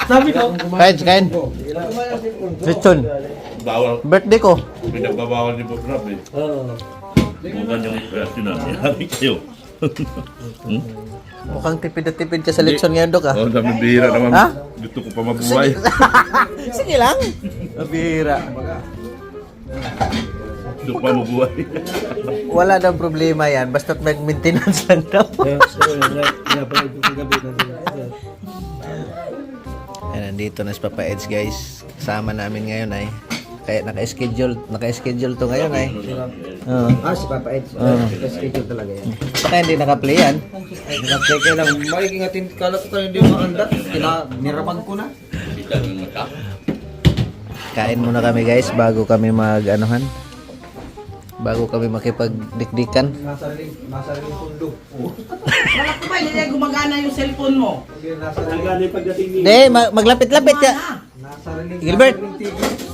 Sabi ko. Kain. Lechon. Bawal. Birthday ko. Pinagbabawal ni Bob Rob eh. Mukhang yung reaction namin. Hari kayo. Mukhang tipid na tipid ka sa lechon ngayon, Dok, ah. Oo, daming bihira naman. Ha? Gusto ko pa mabuhay. Sige lang. Mabihira. Gusto ko pa mabuhay. Wala daw problema yan. Basta't mag-maintenance lang daw. Ayan, nandito na si Papa Eds, guys. Kasama namin ngayon ay. Kaya naka-schedule to ngayon ay. Si Papa Eds. Schedule talaga yan. Baka hindi naka-play yan. Nag-check lang. Magiging atin kalat ko hindi maandat. Niraman ko na. Kain muna kami, guys, bago kami mag-anuhan. Bago kami makipagdikdikan. Masariling pundo. Wala ko ba, hindi gumagana yung cellphone mo. Hindi, maglapit-lapit ka. Nasariling Gilbert,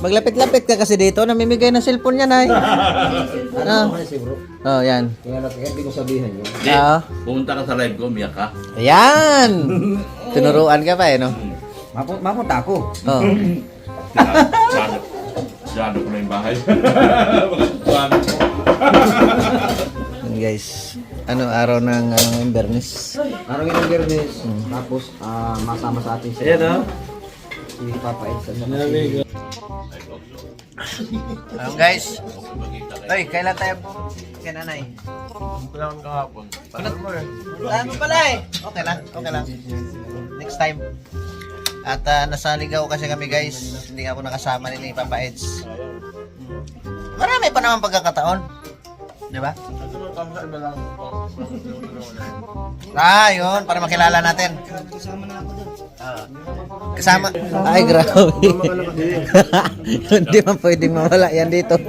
maglapit-lapit ka kasi dito. Namimigay ng cellphone niya, Nay. Oh, yan. Kaya hindi ko sabihin yun. Hindi. Pumunta ka sa live ko, umiyak ka. Ayan! Tinuruan ka pa eh, no? Mapunta ako. Oh. Diyado ko na yung bahay. Yan, guys. Araw ng Bernis. Araw ng Biyernes. Tapos masama sa atin si Papa Eds. Ayun, guys. Hoy, kailan tayo kay nanay? Kailangan kahapon. Ano pala eh? Okay lang. Next time. At nasa Ligaw kasi kami, guys. Hindi ako nakasama ni Papa Eds. Marami pa naman pagkakataon. Di ba? Yun. Para makilala natin. Kasama. Ay, grabe. Hindi man pwedeng mawala yan dito.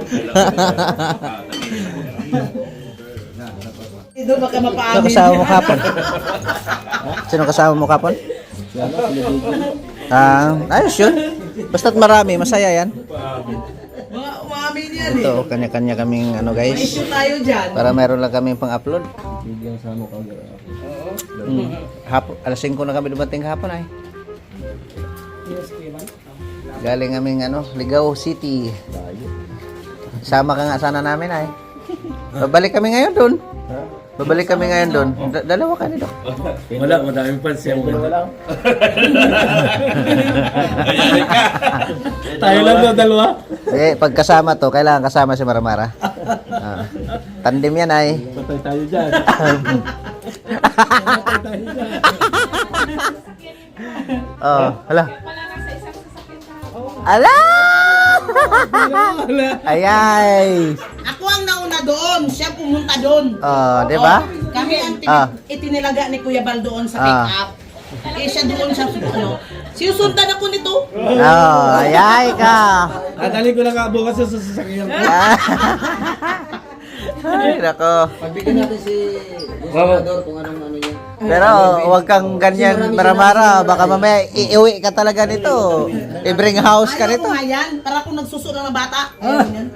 Doon baka Sino mapaamin. kasama mo kapon? Sino kasama mo kapon? Ayos yun. Basta't marami, masaya yan. Mga umaamin yan eh. Ito, kanya-kanya kaming May guys. issue tayo dyan. Para meron lang kaming pang-upload. Bigyan sa mo kagad. Alas 5 na kami dumating hapon ay. Galing kaming Ligaw City. Sama ka nga sana namin ay. Babalik kami ngayon doon. Dalawa ka nito. Wala, madaming fans yan. Tayo lang na dalawa. Pagkasama to, kailangan kasama si Maramara. Tandem yan ay. Patay tayo dyan. Hala. Ala! Ayay! Ako ang nauna doon. Siya pumunta doon. Di ba? Kami ang itinilaga ni Kuya Bal doon sa pick-up. Siya doon sa sinusundan ako nito. Ayay ka! Dadalhin ko lang nga bukas sa sasakyan ko. Ay, nako. Pagbigyan natin si Gustador kung anong niya. Pero huwag kang ganyan, Maramara. Baka mamaya iiwi ka talaga nito. I-bring house ka Ayaw nito. ko nga yan. Para akong nagsusunod ng bata. Ayaw yan.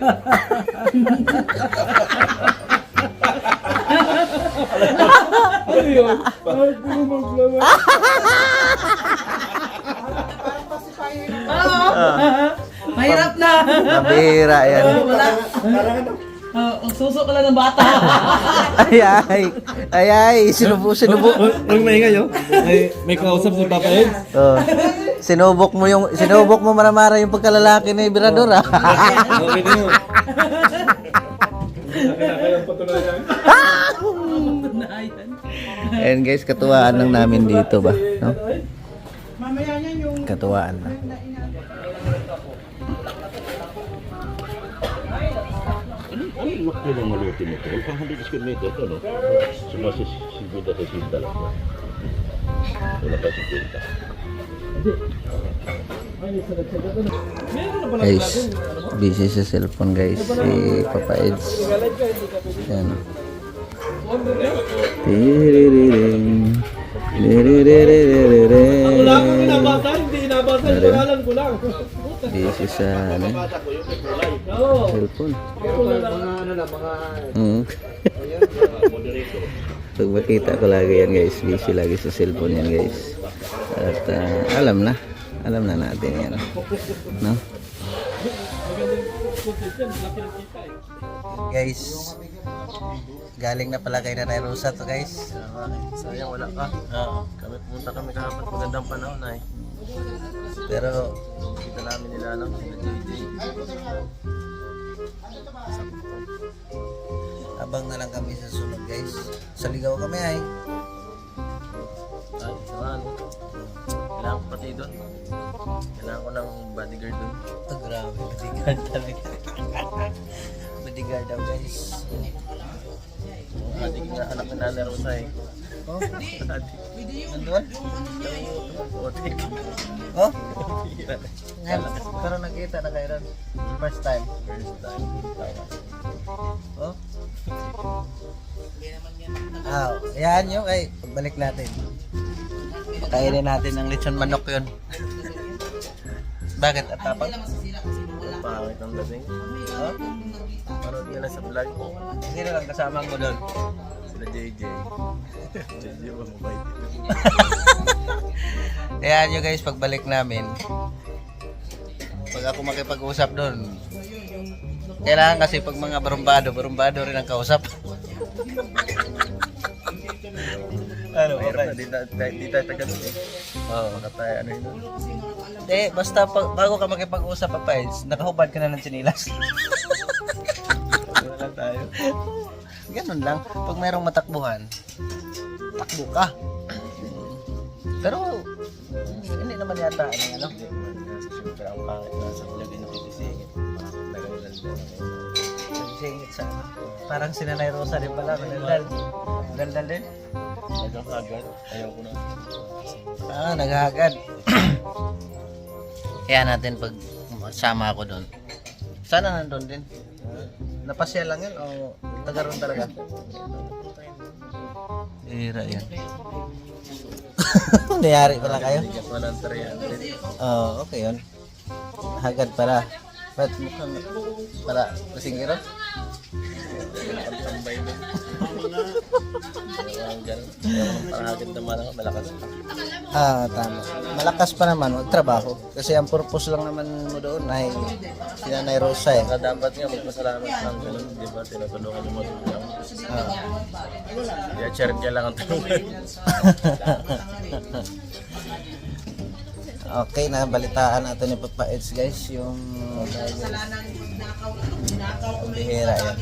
Mahirap na. Mabira yan. Wala. Suso ka lang ng bata. Ayay. Sinubo. Huwag maingay yun. May kausap si Papa Ed. Sinubok mo Maramara yung pagkalalaki ni Birador, ha? Okay na yun. And guys, katuwaan lang namin dito ba? No? Mamaya yan yung Katuwaan lang. Ang laki ng maluti mo ito. 100 square meter ito, no? Sumasis 50 lang. Wala pa 50. Guys, busy sa cellphone guys si Papa Eds. Yan. Tiriring. Busy sa ano, cellphone. Pag makita ko lagi yan guys, busy lagi sa cellphone yan guys. At alam na natin yan, no? Guys, galing na pala kay Nanay Rosa to guys. Sayang wala ka. Kami pumunta kami kahapon, magandang panahon ay. Pero Kita namin nila ano, sila JJ. abang na lang kami sa sunod guys. Sa ligaw kami ay. Ay, saan? Kailangan ko pati doon. Kailangan ko ng bodyguard doon. Oh, grabe, bodyguard talaga. Bodyguard daw guys. Yung adik na anak ni Nanay Rosa eh. Oh, Adik. nandun? Otik. Oh? Pero nakita na kayo ron. First time. First time. Oh? Yan yung ay pagbalik natin. Pakainin natin ng lechon manok yun. Bakit? At tapang? Pangit ang dating. Oh? Parod ka na sa vlog. Sino lang kasama mo doon? Sila JJ. JJ ba mabait? Ayan nyo guys, pagbalik namin. Pag ako makipag-usap doon, kailangan kasi pag mga barumbado rin ang kausap. Ano, Mayroon okay. na, di tayo tagal eh. Oo. Baka tayo ano yun. Basta bago ka makipag-usap pa nakahubad ka na ng sinilas. Wala lang tayo. Ganun lang. Pag mayroong matakbuhan, takbo ka. Pero, hindi naman yata ano. Siyempre ang pangit na sa vlog ay nakitisingit. Nagandal doon. Nagsingit sa parang si Nanay Rosa din pala. Daldal din. Nagkakagad. Ayaw ko na. Naghahagad. Kaya natin pag sama ako doon. Sana nandun din. Napasya lang yun o tagaroon talaga? Hira yan. Nayari pala kayo? Bigyan ko ng 300. Oo, okay yun. Hagad pala. Ba't mukhang para kasing giro? Pagtambay mo. Ang ganun. Ayaw ko ng parahagad naman ako. Malakas pa. Tama. Malakas pa naman, magtrabaho. Kasi ang purpose lang naman mo doon ay si Nanay Rosa eh. Saka dapat nga magpasalamat ng ganun. Di ba? Tinutulungan yung magulang. Kaya share ka lang ang tulungan. Okay, nabalitaan natin ni Papa Eds guys yung bihira yan.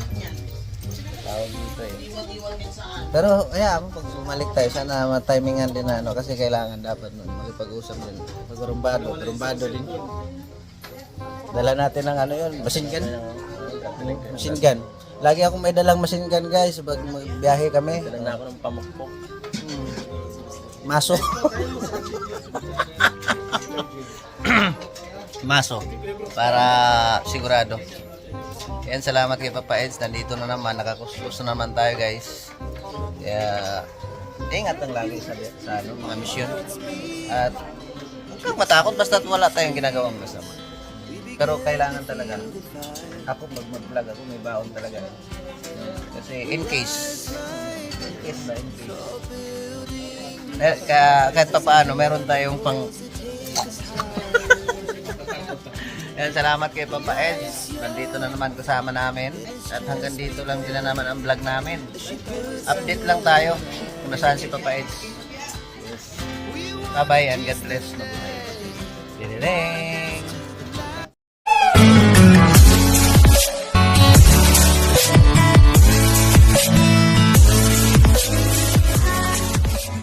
Tawag dito eh. Pero hayaan mo pag bumalik tayo sana matimingan din na ano kasi kailangan dapat magpag-usap din. Rumbado din. Dala natin ng ano yun, machine gun. Machine gun. Lagi akong may dalang machine gun guys pag magbiyahe kami. Dalang na ako ng pamukpok. Maso. Maso. Para sigurado. Yan, salamat kay Papa Eds. Nandito na naman. Nakakuskus na naman tayo guys. Kaya ingat lang lagi sa ano, mga misyon. At huwag kang matakot basta wala tayong ginagawang masama. Pero kailangan talaga. Ako mag-vlog ako may baon talaga. Kasi in case na in case. Kahit pa paano, meron tayong pang... Yan, salamat kay Papa Eds. Nandito na naman kasama namin. At hanggang dito lang din na naman ang vlog namin. Update lang tayo kung nasaan si Papa Eds. Bye-bye and God bless. Diniling!